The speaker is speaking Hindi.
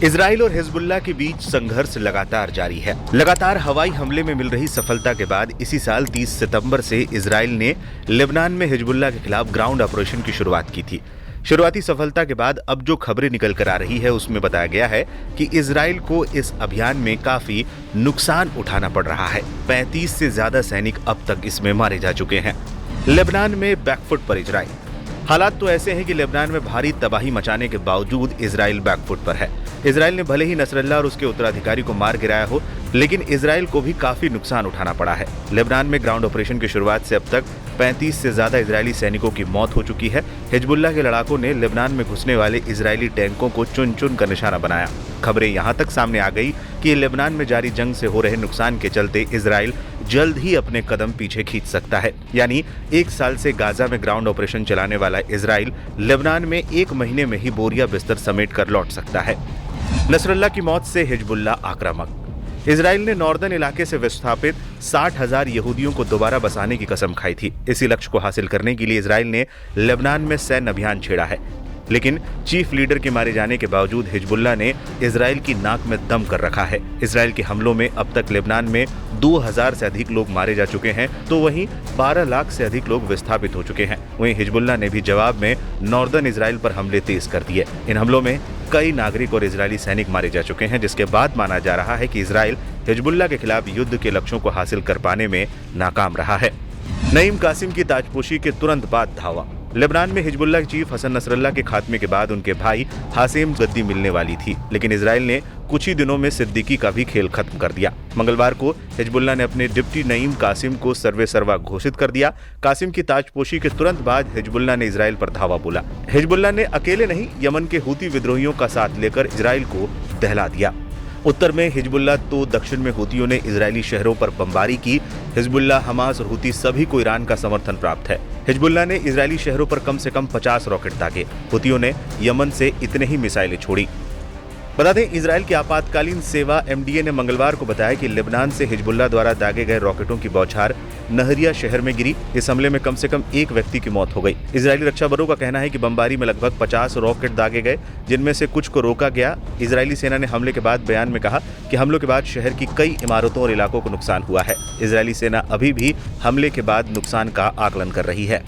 इजराइल और हिजबुल्लाह के बीच संघर्ष लगातार जारी है। लगातार हवाई हमले में मिल रही सफलता के बाद इसी साल 30 सितंबर से इजराइल ने लेबनान में हिजबुल्लाह के खिलाफ ग्राउंड ऑपरेशन की शुरुआत की थी। शुरुआती सफलता के बाद अब जो खबरें निकल कर आ रही है उसमें बताया गया है कि इजराइल को इस अभियान में काफी नुकसान उठाना पड़ रहा है। 35 से ज्यादा सैनिक अब तक इसमें मारे जा चुके हैं। लेबनान में बैकफुट पर इजराइल। हालात तो ऐसे हैं कि लेबनान में भारी तबाही मचाने के बावजूद इजराइल बैकफुट पर है। इजराइल ने भले ही नसरल्लाह और उसके उत्तराधिकारी को मार गिराया हो, लेकिन इजराइल को भी काफी नुकसान उठाना पड़ा है। लेबनान में ग्राउंड ऑपरेशन की शुरुआत से अब तक 35 से ज्यादा इजरायली सैनिकों की मौत हो चुकी है। हिजबुल्लाह के लड़ाकों ने लेबनान में घुसने वाले इजरायली टैंकों को चुन चुन कर निशाना बनाया। खबरें यहां तक सामने आ गई कि लेबनान में जारी जंग से हो रहे नुकसान के चलते इजराइल जल्द ही अपने कदम पीछे खींच सकता है। यानी 1 साल से गाजा में ग्राउंड ऑपरेशन चलाने वाला इजराइल लेबनान में 1 महीने में ही बोरिया बिस्तर समेट कर लौट सकता है। नसरल्लाह की मौत से हिजबुल्लाह आक्रामक। इजराइल ने नॉर्दर्न इलाके से विस्थापित 60,000 यहूदियों को दोबारा बसाने की कसम खाई थी। इसी लक्ष्य को हासिल करने के लिए इजराइल ने लेबनान में सैन्य अभियान छेड़ा है, लेकिन चीफ लीडर के मारे जाने के बावजूद हिजबुल्लाह ने इजराइल की नाक में दम कर रखा है। इजराइल के हमलों में अब तक लेबनान में 2000 से अधिक लोग मारे जा चुके हैं, तो वहीं 12 लाख से अधिक लोग विस्थापित हो चुके हैं। वहीं हिजबुल्लाह ने भी जवाब में नॉर्दर्न इजराइल पर हमले तेज कर दिए। इन हमलों में कई नागरिक और इजरायली सैनिक मारे जा चुके हैं, जिसके बाद माना जा रहा है कि इजराइल हिजबुल्लाह के खिलाफ युद्ध के लक्ष्यों को हासिल कर पाने में नाकाम रहा है। नईम कासिम की ताजपोशी के तुरंत बाद धावा। लेबनान में हिजबुल्लाह चीफ हसन नसरल्लाह के खात्मे के बाद उनके भाई हासिम गद्दी मिलने वाली थी, लेकिन इजराइल ने कुछ ही दिनों में सिद्दीकी का भी खेल खत्म कर दिया। मंगलवार को हिजबुल्लाह ने अपने डिप्टी नईम कासिम को सर्वे सर्वा घोषित कर दिया। कासिम की ताजपोशी के तुरंत बाद हिजबुल्लाह ने इजराइल पर धावा बोला। हिजबुल्लाह ने अकेले नहीं, यमन के हूती विद्रोहियों का साथ लेकर इजराइल को दहला दिया। उत्तर में हिजबुल्लाह तो दक्षिण में हूतियों ने इजरायली शहरों पर बमबारी की। हिजबुल्लाह, हमास और हूती सभी को ईरान का समर्थन प्राप्त है। हिजबुल्लाह ने इजरायली शहरों पर कम से कम 50 रॉकेट दागे। हूतियों ने यमन से इतने ही मिसाइलें छोड़ी। बता दें, इजराइल की आपातकालीन सेवा MDA ने मंगलवार को बताया कि लेबनान से हिजबुल्लाह द्वारा दागे गए रॉकेटों की बौछार नहरिया शहर में गिरी। इस हमले में कम से कम 1 व्यक्ति की मौत हो गई। इजरायली रक्षा बलों का कहना है कि बमबारी में लगभग 50 रॉकेट दागे गए, जिनमें से कुछ को रोका गया। इजरायली सेना ने हमले के बाद बयान में कहा कि हमलों के बाद शहर की कई इमारतों और इलाकों को नुकसान हुआ है। इजरायली सेना अभी भी हमले के बाद नुकसान का आकलन कर रही है।